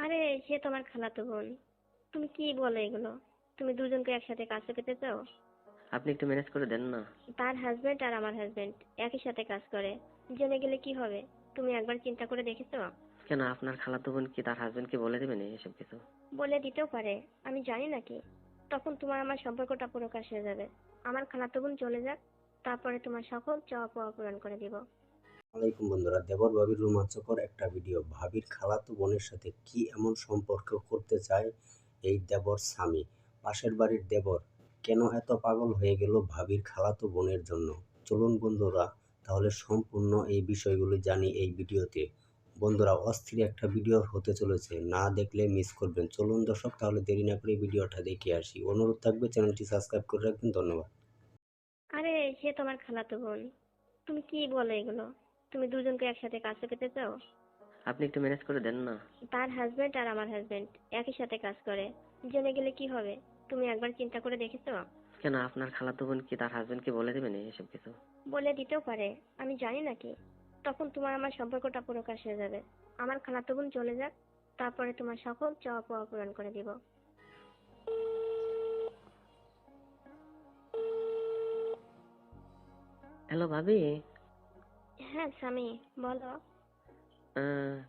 আরে সে তোমার খালাতো বোন। তুমি কি বলো এগুলো? তুমি দুজনকে একসাথে কাছে পেতে চাও? আপনি একটু ম্যানেজ করে দেন না। তার হাজবেন্ড আর আমার হাজবেন্ড একই সাথে কাজ করে, জেনে গেলে কি হবে? তুমি একবার চিন্তা করে দেখেছো? কেন আপনার খালাতো বোন কি তার হাজবেন্ডকে বলে দেবেন এসব কিছু? বলে দিতেও পারে, আমি জানি নাকি। তখন তোমার আমার সম্পর্কটা প্রকাশ হয়ে যাবে। আমার খালাতো বোন চলে যাক, তারপরে তোমার সকল চাওয়া পাওয়া পূরণ করে দিব। আলাইকুম বন্ধুরা, দেবর ভাবির রোমাঞ্চকর একটা ভিডিও। ভাবির খালাতো বোনের সাথে কি এমন সম্পর্ক করতে চায় এই দেবর স্বামী? পাশের বাড়ির দেবর কেন এত পাগল হয়ে গেল ভাবির খালাতো বোনের জন্য? চলুন বন্ধুরা, তাহলে সম্পূর্ণ এই বিষয়গুলো জানি এই ভিডিওতে। বন্ধুরা, অস্থির একটা ভিডিও হতে চলেছে, না দেখলে মিস করবেন। চলুন দর্শক, তাহলে দেরি না করে ভিডিওটা দেখে আসি। অনুরোধ থাকবে চ্যানেলটি সাবস্ক্রাইব করে রাখবেন। ধন্যবাদ। আরে সে তোমার খালাতো বোন। তুমি কি বলো এগুলো? তুমি দুজনকে একসাথে কাছে পেতে চাও? আপনি একটু ম্যানেজ করে দেন না। তার হাজবেন্ড আর আমার হাজবেন্ড একই সাথে কাজ করে, জেনে গেলে কি হবে? তুমি একবার চিন্তা করে দেখেছো? কেন আপনার খালাতো বোন কি তার হাজবেন্ডকে বলে দেবেন এসব কিছু? বলে দিতেও পারে, আমি জানি নাকি। তখন তোমার আমার সম্পর্কটা প্রকাশ হয়ে যাবে। আমার খালাতো বোন চলে যাক, তারপরে তোমার সকল চাওয়া পাওয়া পূরণ করে দিব। হ্যালো ভাবি। হ্যাঁ স্বামী, বলো।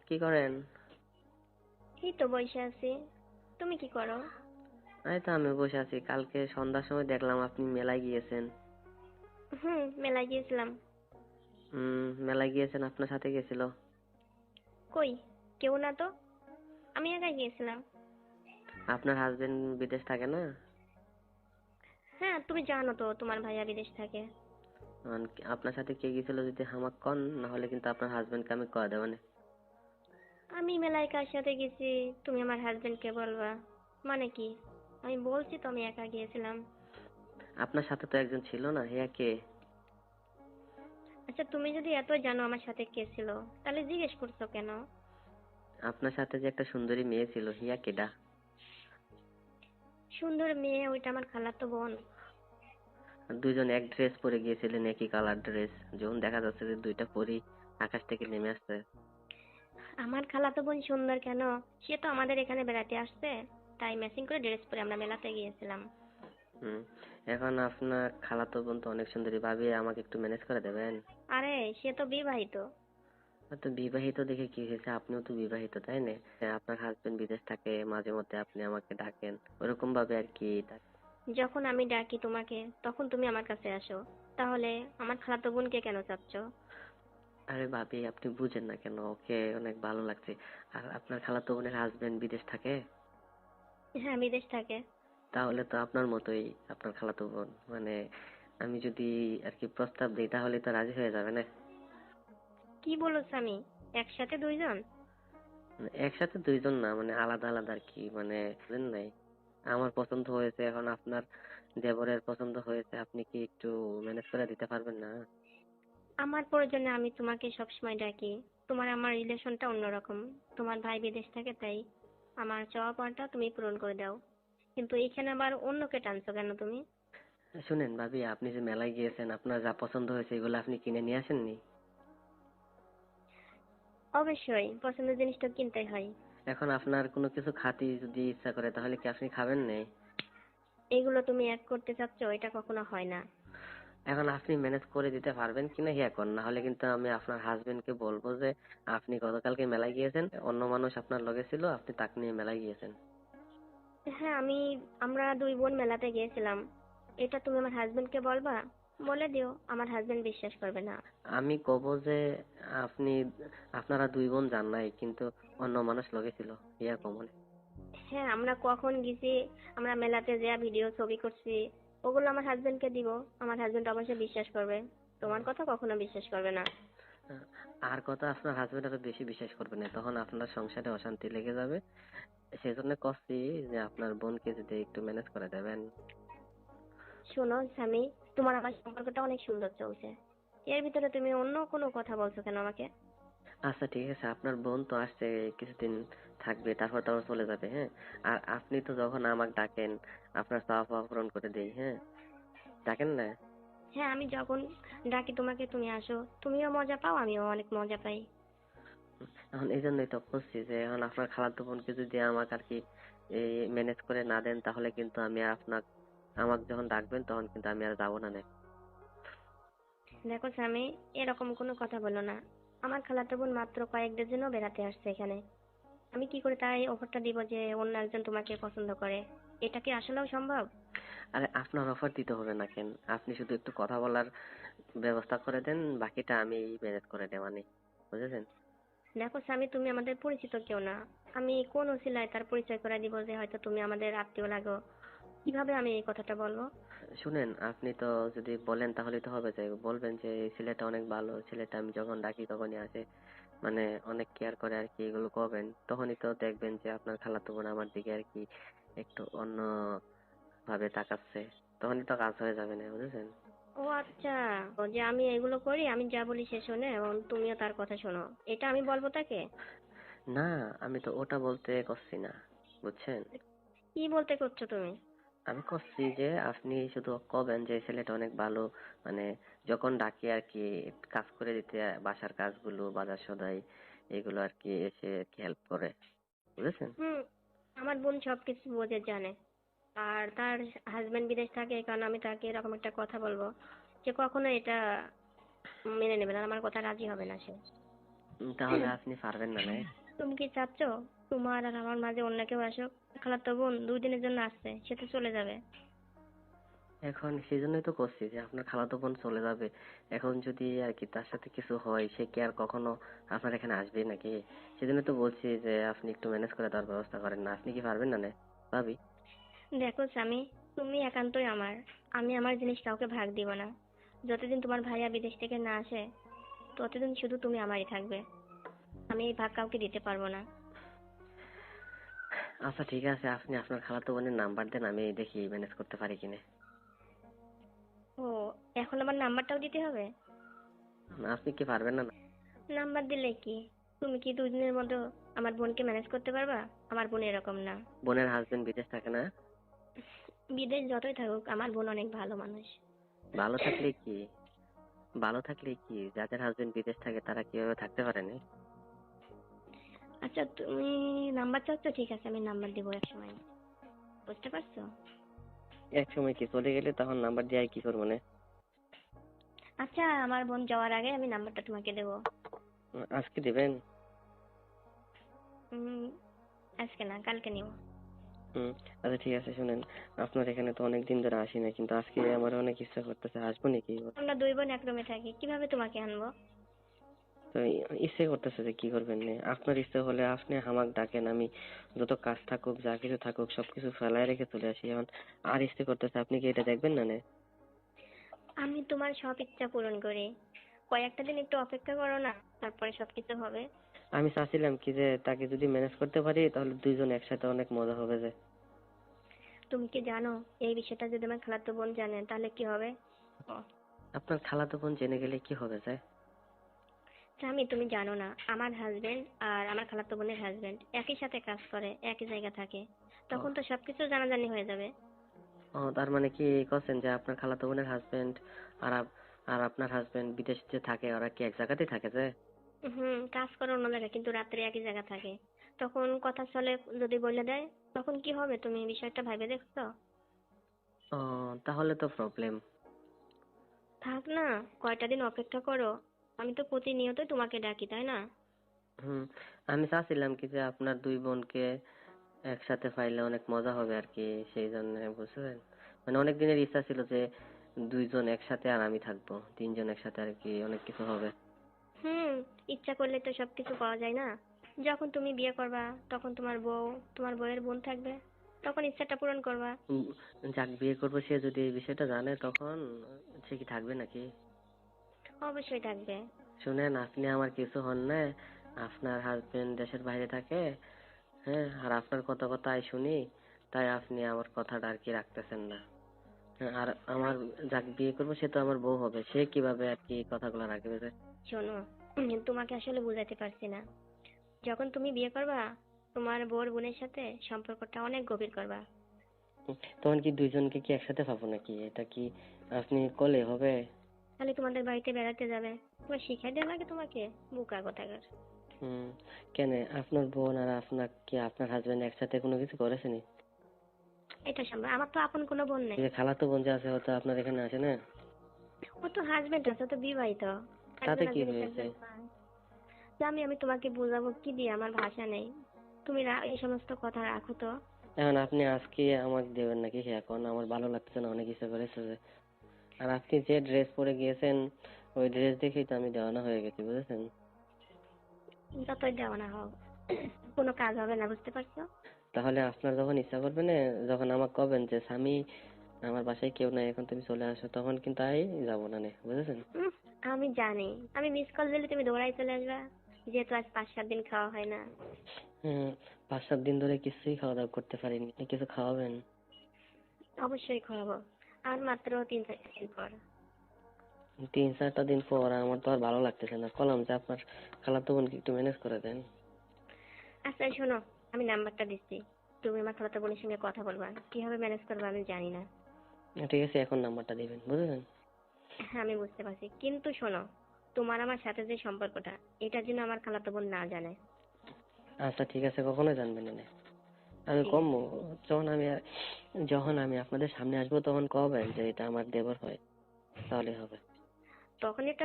কি করেন? এই তো বসে আছি। তুমি কি করো? এই তো আমি বসে আছি। কালকে সন্ধ্যার সময় দেখলাম আপনি মেলায় গিয়েছেন। মেলায় গিয়েছিলাম। মেলায় গিয়েছেন, আপনার সাথে গেছিল? কই, কেউ না তো। আমি একাই গিয়েছিলাম। আপনার হাজবেন্ড বিদেশ থাকে না? হ্যাঁ, তুমি জানো তো তোমার ভাইয়া বিদেশ থাকে। আপনার সাথে কে গেছিল যদি হামাক কন, না হলে কিন্তু আপনার হাজবেন্ডকে আমি কয়ে দেব না। আমি মেলায় কার সাথে গেছি তুমি আমার হাজবেন্ডকে বলবা? মানে কি? আমি বলছি তো আমি একা গিয়েছিলাম। আপনার সাথে তো একজন ছিল না, হিয়া কে? আচ্ছা, তুমি যদি এত জানো আমার সাথে কে ছিল, তাহলে জিজ্ঞেস করছো কেন? আপনার সাথে যে একটা সুন্দরী মেয়ে ছিল, হিয়া কেডা? সুন্দর মেয়ে ওইটা আমার খালাতো বোন। দুইজন এক ড্রেস পরে গিয়েছিলেন, একই কালার ড্রেস, যখন দেখা যাচ্ছে যে দুইটা পরি আকাশ থেকে নেমে আসছে। আমার খালাতো বোন সুন্দর কেন? সে তো আমাদের এখানে বেড়াতে আসছে, তাই ম্যাচিং করে ড্রেস পরে আমরা মেলাতে গিয়েছিলাম। হুম। এখন আপনার খালাতো বোন তো অনেক সুন্দরী, ভাবি আমাকে একটু ম্যানেজ করে দেবেন? আরে সে তো বিবাহিত। তো বিবাহিত দেখে কি হয়েছে, আপনিও তো বিবাহিত তাই না? হ্যাঁ, আপনার হাজবেন্ড বিদেশ থাকে, মাঝে মধ্যে আপনি আমাকে ডাকেন, ওরকম ভাবে আর কি যখন আমি ডাকি তোমাকে তখন তুমি আমার কাছে আসো, তাহলে আমার খালাতো বোনকে কেন চাচ্ছ? আরে ভাবি আপনি বুঝেন না কেন, ওকে অনেক ভালো লাগছে। আর আপনার খালাতো বোনের হাজবেন্ড বিদেশ থাকে? হ্যাঁ, বিদেশ থাকে। তাহলে তো আপনার মতোই আপনার খালাতো বোন, মানে আমি যদি আর কি প্রস্তাব দিই তাহলে তো রাজি হয়ে যাবে না? কি বলো স্বামী? একসাথে দুইজন? মানে একসাথে দুইজন না, মানে আলাদা আলাদা আর কি, মানে বুঝেন নাই? আমার পছন্দ হয়েছে, এখন আপনার দেবরের পছন্দ হয়েছে, আপনি কি একটু ম্যানেজ করে দিতে পারবেন না? আমার প্রয়োজনে আমি তোমাকে সবসময় ডাকি। তোমার আমার রিলেশনটা অন্যরকম। তোমার ভাই বিদেশ থাকে, তাই আমার চাওয়া পাওয়াটা তুমি পূরণ করে দাও। কিন্তু এইখানে আবার অন্যকে টানছো কেন তুমি? শুনেন ভাবি, আপনি যে মেলায় গিয়েছেন, আপনার যা পছন্দ হয়েছে এগুলো আপনি কিনে নিয়ে আসেননি? অবশ্যই পছন্দের জিনিস তো কিনতে হয়। এখন আপনার কোনো কিছু খাতে যদি ইচ্ছা করে তাহলে কি আপনি খাবেন না? এগুলো তুমি এক করতে চাচ্ছ, এটা কখনো হয় না। এখন আপনি ম্যানেজ করে দিতে পারবেন কিনা হিয়া কর, না হলে কিন্তু আমি আপনার হাজবেন্ডকে বলবো যে আপনি গতকালকে মেলায় গিয়েছেন, অন্য মানুষ আপনার লগে ছিল, আপনি তাকে নিয়ে মেলায় গিয়েছেন। হ্যাঁ, আমরা দুই বোন মেলাতে গিয়েছিলাম, এটা তুমি আমার হাজবেন্ডকে বলবা? বলে দিও, আমার হাজবেন্ড বিশ্বাস করবে না। আমি কব যে আপনি আপনারা দুই বোন যান নাই, কিন্তু অন্য মানুষ লগে ছিল, ইয়া কমনে। হ্যাঁ, আমরা কখন গেছি, আমরা মেলাতে যা ভিডিও ছবি করছি, ওগুলো আমার হাজবেন্ডকে দিব। আমার হাজবেন্ড অবশ্যই বিশ্বাস করবে। তোমার কথা কখনো বিশ্বাস করবে না। আর কথা আপনার হাজবেন্ড আরো বেশি বিশ্বাস করবে না, তখন আপনার সংসারে অশান্তি লেগে যাবে। সেজন্য কচ্ছি যে আপনার বোনকে যদি একটু ম্যানেজ করে দেবেন। শোনো স্বামী, তোমার আমার সম্পর্কটা অনেক সুন্দর চলছে, এর ভিতরে তুমি অন্য কোনো কথা বলছো কেন আমাকে? আচ্ছা ঠিক আছে, আপনার বোন তো আসছে, কিছুদিন থাকবে, তারপর তো আবার চলে যাবে, হ্যাঁ। আর আপনি তো যখন আমাকে ডাকেন, আপনার চাওয়া পাওয়া পূরণ করে দেই, হ্যাঁ। ডাকেন না? হ্যাঁ, আমি যখন ডাকি তোমাকে তুমি আসো, তুমিও মজা পাও, আমিও অনেক মজা পাই। এখন এই জন্যই তো বলছি যে এখন আপনার খালাতো বোনকে যদি আমাকে আর কি এই ম্যানেজ করে না দেন তাহলে কিন্তু আমি আর আমাকে যখন ডাকবেন তখন কিন্তু আমি আর যাবো না। দেখো স্বামী, এরকম কোনো কথা বলো না। আমার খালাতো বোন মাত্র কয়েকদিনের জন্য বেড়াতে আসছে এখানে। আমি কি করে তাই অফারটা দিব যে অন্য একজন তোমাকে পছন্দ করে? এটা কি আসলেও সম্ভব? আরে আপনার অফার দিতে হবে না কেন, আপনি শুধু একটু কথা বলার ব্যবস্থা করে দেন, বাকিটা আমি ম্যানেজ করে দেওয়ানি, বুঝেছেন? দেখো স্বামী, তুমি আমাদের পরিচিত কেউ না। আমি কোন উছিলায় তার পরিচয় করে দিব যে হয়তো তুমি আমাদের আত্মীয় লাগো? কিভাবে আমি এই কথাটা বলবো? শুনেন, আপনি তো যদি বলেন তাহলে তো হবে যে বলবেন যে এই ছেলেটা অনেক ভালো, ছেলেটা আমি যখন ডাকি তখনই আসে, মানে অনেক কেয়ার করে আর কি, এগুলো করবেন, তখনই তো দেখবেন যে আপনার খালাতো বোন আমার দিকে আর কি একটু অন্য ভাবে তাকাচ্ছে, তখনই তো কাজ হয়ে যাবে না, বুঝেছেন? ও আচ্ছা, ও যে আমি এগুলো করি, আমি যা বলি সে শোনে এবং তুমিও তার কথা শোনো, এটা আমি বলবো তাকে? না, আমি তো ওটা বলতে করছি না, বুঝছেন? কি বলতে করছো তুমি? আমি করছি যে আপনি শুধু কবেন যে ছেলেটা অনেক ভালো, মানে যখন ডাকি আর কি কাজ করে দিতে, বাসার কাজগুলো, বাজার সদাই, এগুলো আর কি এসে হেল্প করে, বুঝেছেন? হুম, আমার বোন সবকিছু বোঝে, জানে। আর তার হাজবেন্ড বিদেশ থাকে, এই কারণে আমি তাকে এরকম একটা কথা বলবো যে কখনো এটা মেনে নেবে না, আমার কথা রাজি হবে না সে। তাহলে আপনি পারবেন না, না? তুমি কি চাচ্ছো তোমার আর আমার মাঝে অন্য কেউ আসুক? খালাতো বোন 2 দিনের জন্য আসছে, সে তো চলে যাবে। এখন সেজন্যই তো করছি যে আপনার খালাতো বোন চলে যাবে, এখন যদি আর কি তার সাথে কিছু হয়, সে কি আর কখনো আপনার এখানে আসবে নাকি? সেজন্য তো বলছি যে আপনি একটু ম্যানেজ করে দেওয়ার ব্যবস্থা করেন না, আপনি কি পারবেন না, না ভাবি? দেখো স্বামী, তুমি একান্তই আমার। আমি আমার জিনিস কাউকে ভাগ দিব না। যতদিন তোমার ভাইয়া বিদেশ থেকে না আসে, ততদিন শুধু তুমি আমারই থাকবে। আমি এই ভাগ কাউকে দিতে পারবো না। আচ্ছা ঠিক আছে, আপনি আপনার খালাতো বোনের নাম্বার দেন, আমি দেখি ম্যানেজ করতে পারি কিনা। ও, এখন আমার নাম্বারটাও দিতে হবে? আপনি কি পারবেন না? নাম্বার দিলে কি, তুমি কি 2 দিনের মধ্যে আমার বোনকে ম্যানেজ করতে পারবা? আমার বোন এরকম না। বোনের হাজবেন্ড বিদেশ থাকে না? বিদেশ যতই থাকুক, আমার বোন অনেক ভালো মানুষ। ভালো থাকলে কি, ভালো থাকলে কি, যাদের হাজবেন্ড বিদেশ থাকে তারা কিভাবে থাকতে পারে না? আচ্ছা, তুমি নাম্বার চাচ্ছ, ঠিক আছে, আমি নাম্বার দিব এক সময়। বুঝতে পারছো? এক সময় কি চলে গেলে তখন নাম্বার দিয়ে আর কি করবো না? আচ্ছা, আমার বোন যাওয়ার আগে আমি নাম্বারটা তোমাকে দেবো। আজকে দিবেন? উম, আজকে না, কালকে নিও। হুম। আচ্ছা ঠিক আছে, শুনেন, আপনার এখানে তো অনেক দিন ধরে আসি না, কিন্তু আজকে আমার অনেক ইচ্ছা করতেছে, আসবো নাকি? আমরা 2 বোন এক রুমে থাকি, কিভাবে তোমাকে আনবো? তো ইচ্ছে করতেছে যে কি করবেন নে, আপনার ইচ্ছে হলে আপনি আমাকে ডাকেন, আমি যত কাজ থাকুক যা কিছু থাকুক সবকিছু ফেলায় রেখে চলে আসি। এখন আর ইচ্ছে করতেছে, আপনি কি এটা দেখবেন না? আমি তোমার সব ইচ্ছা পূরণ করি। কয়েকটা দিন একটু অপেক্ষা করো না, তারপরে সবকিছু হবে। আমি চাচ্ছিলাম কি যে তাকে যদি ম্যানেজ করতে পারি তাহলে দুইজন একসাথে অনেক মজা হবে যে। তুমি কি জানো এই বিষয়টা যদি আমার খালাতো বোন জানে তাহলে কি হবে? ও, আপনার খালাতো বোন জেনে গেলে কি হবে যায়? স্বামী, তুমি জানো না, আমার হাজবেন্ড আর আমার খালাতো বোনের হাজবেন্ড একই সাথে কাজ করে, একই জায়গা থাকে, ও, তখন তো সবকিছু জানাজানি হয়ে যাবে। ও তার মানে কি করছেন যে আপনার খালাতো বোনের হাজবেন্ড আর আর আপনার হাজবেন্ড বিদেশ যে থাকে ওরা কি এক জায়গাতেই থাকে যে? কাজ করে অন্য জায়গায়, কিন্তু রাত্রে একই জায়গা থাকে। তখন কথা চলে, যদি বলে দেয় তখন কি হবে? তুমি বিষয়টা ভাবে দেখছো? ও, তাহলে তো প্রবলেম। থাক না, কয়টা দিন অপেক্ষা করো। আমি তো প্রতিনিয়তই তোমাকে ডাকি, তাই না? হুম। আমি চাচ্ছিলাম কি যে আপনার দুই বোনকে একসাথে পাইলে অনেক মজা হবে আর কি, সেই জন্য, বুঝছেন? মানে অনেক দিনের ইচ্ছা ছিল যে দুইজন একসাথে আর আমি থাকবো, তিনজন একসাথে আর কি অনেক কিছু হবে। হুম, ইচ্ছা করলে তো সবকিছু পাওয়া যায় না? যখন তুমি বিয়ে করবা, তখন তোমার বউ, তোমার বউয়ের বোন থাকবে, তখন ইচ্ছাটা পূরণ করবা। উম, যাক বিয়ে করবো সে যদি এই বিষয়টা জানে তখন সে কি থাকবে নাকি? অবশ্যই থাকবে। শুনেন, আপনি আমার কিছু হন না, আপনার হাজবেন্ড দেশের বাইরে থাকে, হ্যাঁ, আর আপনার কত কথাই শুনি, তাই আপনি আমার কথাটা আর কি রাখতেছেন না। হ্যাঁ, আর আমার যাক বিয়ে করবো সে তো আমার বউ হবে, সে কিভাবে আর কি কথাগুলো রাখবে যে? শোনো, তোমাকে আসলে বুঝাতে পারছি না। যখন তুমি বিয়ে করবা, তোমার বউর বোনের সাথে সম্পর্কটা অনেক গভীর করবা। তখন কি দুইজনকে কি একসাথে পাবো নাকি? এটা কি আপনি করলে হবে? তাহলে তোমাদের বাড়িতে বেড়াতে যাবে, তোমার শিখাই দেওয়া লাগে তোমাকে? বোকা কোথাকার। হুম, কেন আপনার বোন আর আপনার হাজবেন্ড একসাথে কোনো কিছু করেছেনি? এটা সম্ভব, আমার তো আপন কোনো বোন নেই। এই যে খালাতো বোন যে আছে ও তো আপনার এখানে আসে না? ও তো হাজবেন্ড আছে, ও তো বিবাহিত। তাতে একজন কি জিনিস হয়েছে? একজন পায়। তো আমি তোমাকে বোঝাবো কি দিয়ে, আমার ভাষা নেই। তুমি এই সমস্ত কথা রাখো তো। এখন আপনি আজকে আমাকে দেবেন নাকি? এখন আমার ভালো লাগতেছে না, অনেক ইচ্ছা করেছে যে। আর আপনি যে ড্রেস পরে গিয়েছেন ওই ড্রেস দেখেই তো আমি দেওয়ানা হয়ে গেছি, বুঝেছেন? যতই দেওয়া না হোক, কোনো কাজ হবে না, বুঝতে পারছো? তাহলে আপনার যখন ইচ্ছা করবে না, যখন আমাকে কবেন যে স্বামী আমার বাসায় কেউ নাই এখন তুমি চলে আসো, তখন কিন্তু আমি যাবো না নে, বুঝেছেন? উম, আমি জানি, আমি মিস কল দিলে তুমি দৌড়াই চলে আসবা, যেহেতু আজ 5-7 দিন খাওয়া হয় না। হুম, 5-7 দিন ধরে কিছুই খাওয়া দাওয়া করতে পারিনি, আপনি কিছু খাওয়াবেন? অবশ্যই খাওয়াবো, আর মাত্র 3-4 দিন পর। 3-4টা দিন পর আমার তো আর ভালো লাগতেছে না, কলাম যে আপনার খালাতো বোনকে একটু ম্যানেজ করে দেন। আচ্ছা শোনো, আমি নাম্বারটা দিচ্ছি, তুমি আমার খালাতো বোনের সঙ্গে কথা বলবা, কিভাবে ম্যানেজ করবে আমি জানি না। ঠিক আছে, এখন নাম্বারটা দিবেন, বুঝেছেন? হ্যাঁ আমি বুঝতে পারছি, কিন্তু শোনো, তোমার আমার সাথে যে সম্পর্কটা, এটা যেন আমার খালাতো বোন না জানে। আচ্ছা ঠিক আছে, কখনো জানবেন না নে। আমি ঠিক কম আছে। যখন আমি যখন আমি আপনাদের সামনে আসবো তখন কবেন যে এটা আমার দেবর হয়, তাহলে হবে।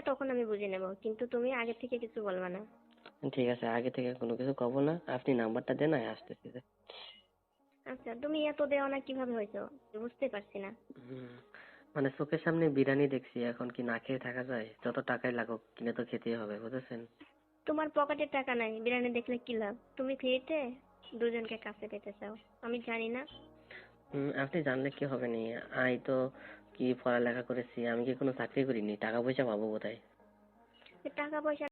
তখন আমি বুঝে নেব, কিন্তু তুমি আগে থেকে কিছু বলবা না। ঠিক আছে, আগে থেকে কোনো কিছু কব না, আপনি নাম্বারটা দেন, আমি আসতেছি যে। আচ্ছা, তুমি এত দেওয়া না কিভাবে হয়েছো, বুঝতে পারছি না। হুম, মানে চোখের সামনে বিরিয়ানি দেখছি, এখন কি না খেয়ে থাকা যায়? যত টাকাই লাগুক কিনে তো খেতেই হবে, বুঝেছেন? তোমার পকেটে টাকা নাই, বিরিয়ানি দেখলে কি লাভ? তুমি ফ্রিতে দুজনকে কাছে পেতে চাও, আমি জানি না। আপনি জানলে কি হবে নি? আমি তো কি পড়ালেখা করেছি, আমি কি কোনো চাকরি করিনি, টাকা পয়সা পাবো কোথায়? টাকা পয়সা